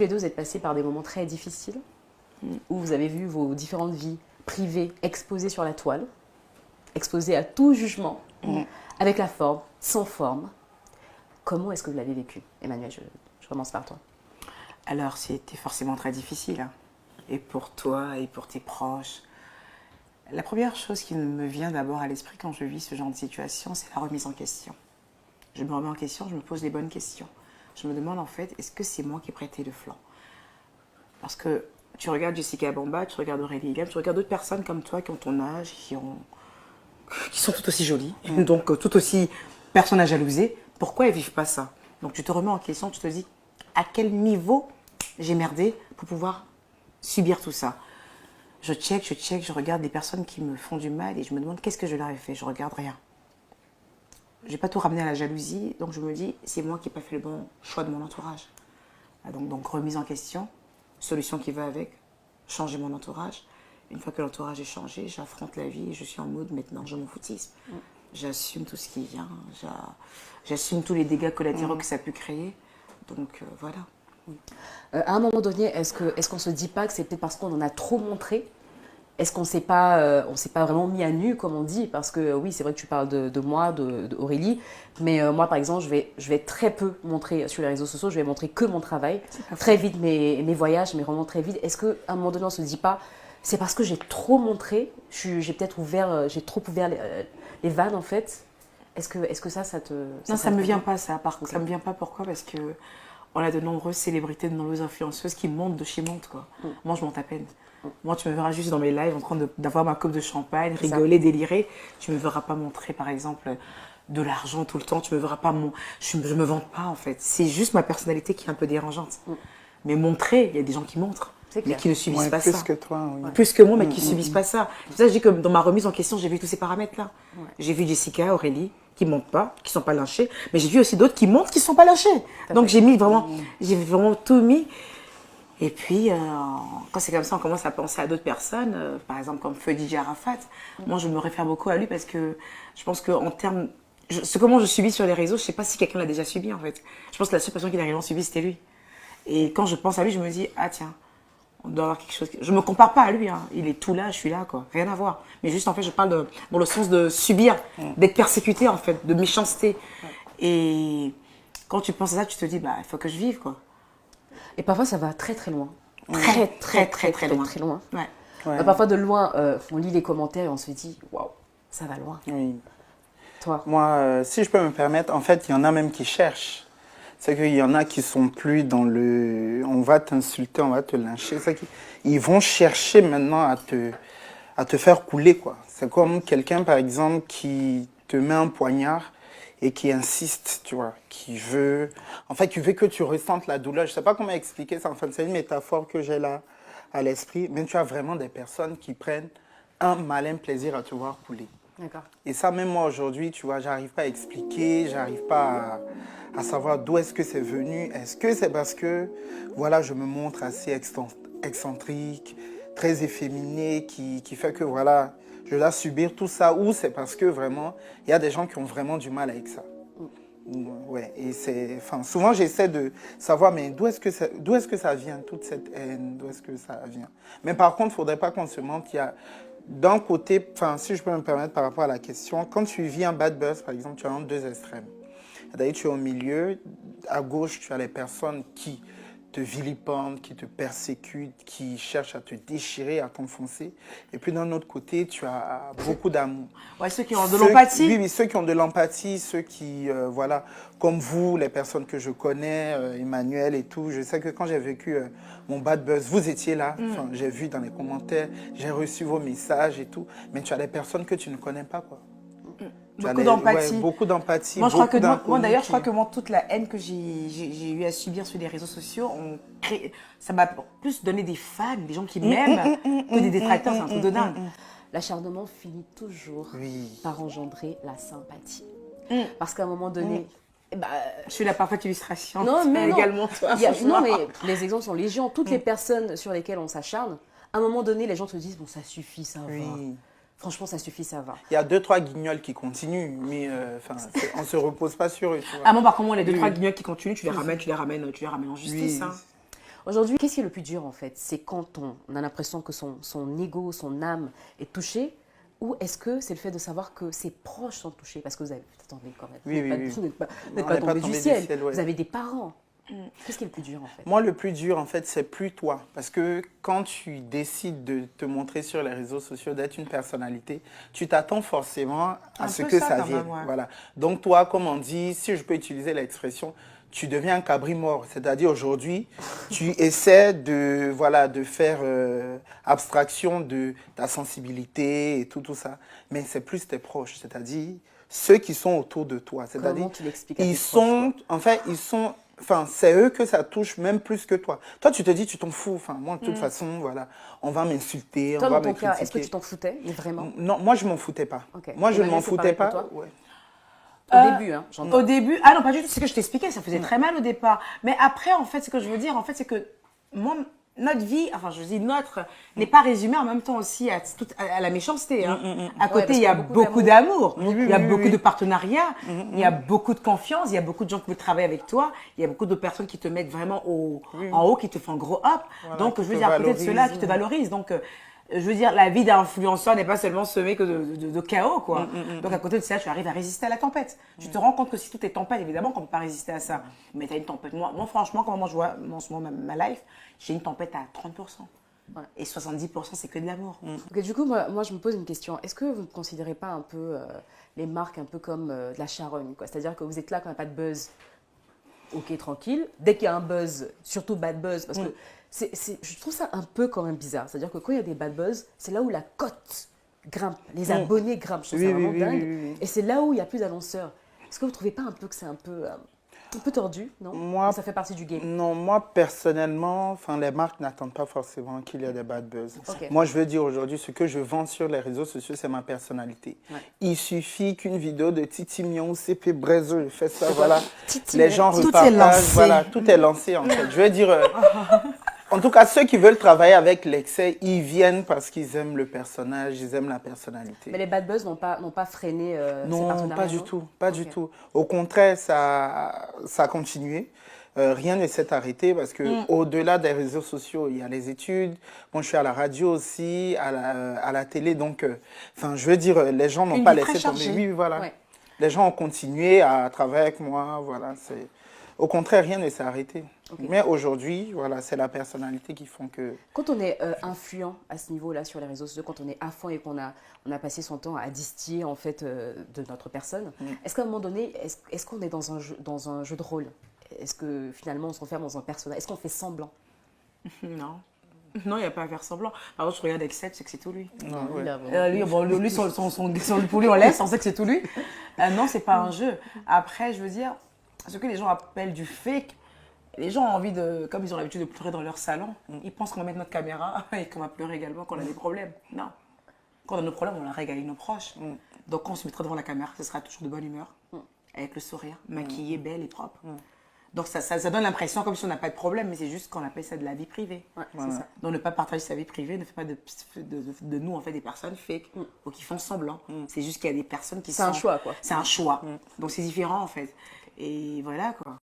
Les deux, vous êtes passés par des moments très difficiles, où vous avez vu vos différentes vies privées exposées sur la toile, exposées à tout jugement, avec la forme, sans forme. Comment est-ce que vous l'avez vécu? Emmanuel, je commence par toi. Alors, c'était forcément très difficile, hein. Et pour toi, et pour tes proches. La première chose qui me vient d'abord à l'esprit quand je vis ce genre de situation, c'est la remise en question. Je me remets en question, je me pose les bonnes questions. Je me demande en fait, est-ce que c'est moi qui ai prêté le flanc? Parce que tu regardes Jessica Bamba, tu regardes Aurélie Hillem, tu regardes d'autres personnes comme toi qui ont ton âge, qui sont tout aussi jolies, donc tout aussi personnes à jalouser. Pourquoi elles ne vivent pas ça? Donc tu te remets en question, tu te dis, à quel niveau j'ai merdé pour pouvoir subir tout ça? Je check, je regarde les personnes qui me font du mal et je me demande qu'est-ce que je leur ai fait. Je regarde rien. Je n'ai pas tout ramené à la jalousie, donc je me dis, c'est moi qui n'ai pas fait le bon choix de mon entourage. Donc remise en question, solution qui va avec, changer mon entourage. Une fois que l'entourage est changé, j'affronte la vie et je suis en mode maintenant, je m'en foutise. J'assume tout ce qui vient, j'assume tous les dégâts collatéraux que ça peut créer. Donc voilà. À un moment donné, est-ce qu'on ne se dit pas que c'est peut-être parce qu'on en a trop montré? Est-ce qu'on s'est pas vraiment mis à nu, comme on dit? Parce que oui, c'est vrai que tu parles de moi, d'Aurélie, mais moi, par exemple, je vais très peu montrer sur les réseaux sociaux, je vais montrer que mon travail, très vite mes voyages, mais vraiment très vite. Est-ce qu'à un moment donné, on ne se dit pas, c'est parce que j'ai trop montré, j'ai peut-être j'ai trop ouvert les vannes, en fait? Est-ce que ça te... Non, ça ne me vient pas, ça, par contre. Ça ne me vient pas, pourquoi? Parce que on a de nombreuses célébrités, de nombreuses influenceuses qui montent de chez montent, quoi. Moi, je monte à peine. Moi, tu me verras juste dans mes lives en train d'avoir ma coupe de champagne, rigoler, délirer. Tu ne me verras pas montrer, par exemple, de l'argent tout le temps. Tu me verras pas... Je ne me vante pas, en fait. C'est juste ma personnalité qui est un peu dérangeante. Mais montrer, il y a des gens qui montrent, mais qui ne subissent pas plus ça. Que toi, oui. Plus que moi, mais qui ne subissent pas ça. C'est pour ça que je dis que dans ma remise en question, j'ai vu tous ces paramètres-là. J'ai vu Jessica, Aurélie, qui ne montent pas, qui ne sont pas lynchées. Mais j'ai vu aussi d'autres qui montent, qui ne sont pas lynchées. Donc j'ai vraiment tout mis. Et puis, quand c'est comme ça, on commence à penser à d'autres personnes, par exemple comme Feu DJ Arafat. Moi, je me réfère beaucoup à lui parce que je pense qu'en termes... comment je subis sur les réseaux, je ne sais pas si quelqu'un l'a déjà subi, en fait. Je pense que la seule personne qui l'a réellement subi, c'était lui. Et quand je pense à lui, je me dis, ah tiens, on doit avoir quelque chose... Je ne me compare pas à lui, hein. Il est tout là, je suis là, quoi. Rien à voir. Mais juste, en fait, je parle dans le sens de subir, d'être persécuté, en fait, de méchanceté. Et quand tu penses à ça, tu te dis, bah, il faut que je vive, quoi. Et parfois, ça va très, très loin. Très loin. Ouais. Parfois, de loin, on lit les commentaires et on se dit, waouh, ça va loin. Oui. Toi? Moi, si je peux me permettre, en fait, il y en a même qui cherchent. C'est qu'il y en a qui sont plus dans le... On va t'insulter, on va te lyncher. Ils vont chercher maintenant à te faire couler, quoi. C'est comme quelqu'un, par exemple, qui te met un poignard et qui insiste, tu vois, qui veut que tu ressentes la douleur. Je ne sais pas comment expliquer ça, enfin, c'est une métaphore que j'ai là à l'esprit, mais tu as vraiment des personnes qui prennent un malin plaisir à te voir couler. D'accord. Et ça, même moi, aujourd'hui, tu vois, j'arrive pas à expliquer, j'arrive pas à savoir d'où est-ce que c'est venu. Est-ce que c'est parce que, voilà, je me montre assez excentrique, très efféminé, qui fait que, voilà, je dois subir tout ça, ou c'est parce que vraiment, il y a des gens qui ont vraiment du mal avec ça. Ouais, et souvent j'essaie de savoir, mais d'où est-ce que ça vient, toute cette haine, d'où est-ce que ça vient. Mais par contre, il ne faudrait pas qu'on se mente, il y a d'un côté, si je peux me permettre par rapport à la question, quand tu vis un bad buzz, par exemple, tu as deux extrêmes. D'ailleurs, tu es au milieu, à gauche, tu as les personnes qui te vilipendent, qui te persécutent, qui cherchent à te déchirer, à t'enfoncer. Et puis d'un autre côté, tu as beaucoup d'amour. Ouais, ceux qui ont de l'empathie. Oui, ceux qui ont de l'empathie, ceux qui, voilà, comme vous, les personnes que je connais, Emmanuel et tout. Je sais que quand j'ai vécu mon bad buzz, vous étiez là. J'ai vu dans les commentaires, j'ai reçu vos messages et tout. Mais tu as des personnes que tu ne connais pas, quoi. Beaucoup d'empathie. Ouais, beaucoup d'empathie. Moi, d'ailleurs, je crois que toute la haine que j'ai eu à subir sur les réseaux sociaux, ça m'a plus donné des fans, des gens qui m'aiment, que des détracteurs. C'est un truc de dingue. L'acharnement finit toujours par engendrer la sympathie. Parce qu'à un moment donné... Je suis la parfaite illustration. Non, mais également toi. Non, mais les exemples sont légion. Toutes les personnes sur lesquelles on s'acharne, à un moment donné, les gens te disent, bon, ça suffit, ça va. Franchement, ça suffit, ça va. Il y a 2-3 guignols qui continuent, mais on ne se repose pas sur eux. Ah bon, par contre, les 2-3 guignols qui continuent, tu les ramènes en justice. Oui. Hein. Aujourd'hui, qu'est-ce qui est le plus dur en fait? C'est quand on a l'impression que son ego, son âme est touchée, ou est-ce que c'est le fait de savoir que ses proches sont touchés? Parce que vous avez, attendez quand même, Oui, vous n'êtes oui, pas, oui. vous n'êtes pas, vous n'êtes On pas n'est pas tombé du tombé du ciel, ciel, ouais. vous avez des parents. Qu'est-ce qui est le plus dur en fait? Moi, le plus dur, en fait, c'est plus toi. Parce que quand tu décides de te montrer sur les réseaux sociaux, d'être une personnalité, tu t'attends forcément à Un ce peu que ça, ça quand vienne. même, ouais. Voilà. Donc, toi, comme on dit, si je peux utiliser l'expression, tu deviens un cabri mort. C'est-à-dire, aujourd'hui, tu essaies de, voilà, de faire abstraction de ta sensibilité et tout ça. Mais c'est plus tes proches. C'est-à-dire, ceux qui sont autour de toi. C'est-à-dire, Comment tu l'expliques à tes ils proches, sont, quoi? en fait, ils sont, enfin, c'est eux que ça touche même plus que toi. Toi, tu te dis, tu t'en fous. Enfin, moi, de toute façon, voilà, on va m'insulter, Toi, on va dans me ton cas, est-ce que critiquer. tu t'en foutais, mais vraiment? Non, moi, je m'en foutais pas. Ok. Moi, je ne Emmanuel, m'en c'est foutais pareil pour pas. toi? Ouais. Au début, hein, j'entends. Au début, ah non, pas du tout, c'est ce que je t'expliquais, ça faisait très mal au départ. Mais après, en fait, ce que je veux dire, en fait, c'est que moi, notre vie, enfin, je dis notre, n'est pas résumée en même temps aussi à la méchanceté. Hein. À côté, parce il y a qu'il y a beaucoup d'amour, Oui, oui, il y a oui, beaucoup oui. de partenariats, il y a beaucoup de confiance, il y a beaucoup de gens qui veulent travailler avec toi, il y a beaucoup de personnes qui te mettent vraiment en haut, qui te font gros up. Voilà, Donc, qui je veux te dire, à côté de valorisent. cela, qui te valorisent. Donc, je veux dire, la vie d'influenceur n'est pas seulement semée que de chaos, quoi. Donc, à côté de ça, tu arrives à résister à la tempête. Tu te rends compte que si tout est tempête, évidemment qu'on ne peut pas résister à ça. Mais tu as une tempête. Moi, franchement, comment je vois en ce moment ma life, j'ai une tempête à 30%. Voilà. Et 70%, c'est que de l'amour. Ok, du coup, moi, je me pose une question. Est-ce que vous ne considérez pas un peu les marques un peu comme de la charogne, quoi? C'est-à-dire que vous êtes là quand il n'y a pas de buzz, ok, tranquille. Dès qu'il y a un buzz, surtout bad buzz, parce que je trouve ça un peu quand même bizarre. C'est-à-dire que quand il y a des bad buzz, c'est là où la cote grimpe, les abonnés grimpent. Je trouve Oui, ça oui, vraiment oui, dingue. oui, oui. Et c'est là où il y a plus d'annonceurs. Est-ce que vous ne trouvez pas un peu que c'est un peu tordu, non? Moi- Mais ça fait partie du game. Non, moi personnellement, enfin, les marques n'attendent pas forcément qu'il y ait des bad buzz. Ok. Moi, je veux dire aujourd'hui, ce que je vends sur les réseaux sociaux, c'est ma personnalité. Ouais. Il suffit qu'une vidéo de Titi Mion ou CP Brezo, je fais ça, voilà. Titi Les Mion. gens Tout est repartagent, lancé. voilà, tout est lancé en fait. Je veux dire, en tout cas, ceux qui veulent travailler avec l'excès, ils viennent parce qu'ils aiment le personnage, ils aiment la personnalité. Mais les bad buzz n'ont pas freiné ces Non, partenariats, pas du non? tout, pas du Ok. tout. Au contraire, ça a continué. Rien ne s'est arrêté parce que au-delà des réseaux sociaux, il y a les études. Moi, je suis à la radio aussi, à la télé. Donc, enfin, je veux dire, les gens n'ont Une pas vie très laissé tomber. chargée. Oui, voilà. Ouais. Les gens ont continué à travailler avec moi. Voilà, c'est. Au contraire, rien ne s'est arrêté. Ok. Mais aujourd'hui, voilà, c'est la personnalité qui font que. Quand on est influent à ce niveau-là sur les réseaux sociaux, quand on est à fond et on a passé son temps à distiller en fait de notre personne, est-ce qu'à un moment donné, est-ce qu'on est dans un jeu de rôle? Est-ce que finalement on se renferme dans un personnage? Est-ce qu'on fait semblant? Non. Non, il n'y a pas à faire semblant. Par contre, je regarde Excel, c'est que c'est tout lui. Non, ouais. Lui, bon, lui pour lui, on laisse, on sait que c'est tout lui. Non, c'est pas un jeu. Après, je veux dire, ce que les gens appellent du fake, les gens ont envie de, comme ils ont l'habitude de pleurer dans leur salon, ils pensent qu'on va mettre notre caméra et qu'on va pleurer également quand on a des problèmes. Non. Quand on a nos problèmes, on va régaler nos proches. Donc, quand on se mettra devant la caméra, ce sera toujours de bonne humeur, avec le sourire, maquillée, belle et propre. Donc, ça donne l'impression comme si on n'a pas de problème, mais c'est juste qu'on appelle ça de la vie privée. Ouais, Voilà. c'est ça. Donc, ne pas partager sa vie privée ne fait pas de nous, en fait, des personnes fake ou qui font semblant. C'est juste qu'il y a des personnes qui C'est un sont- choix, quoi. C'est un choix. Donc, c'est différent, en fait. Et voilà, quoi.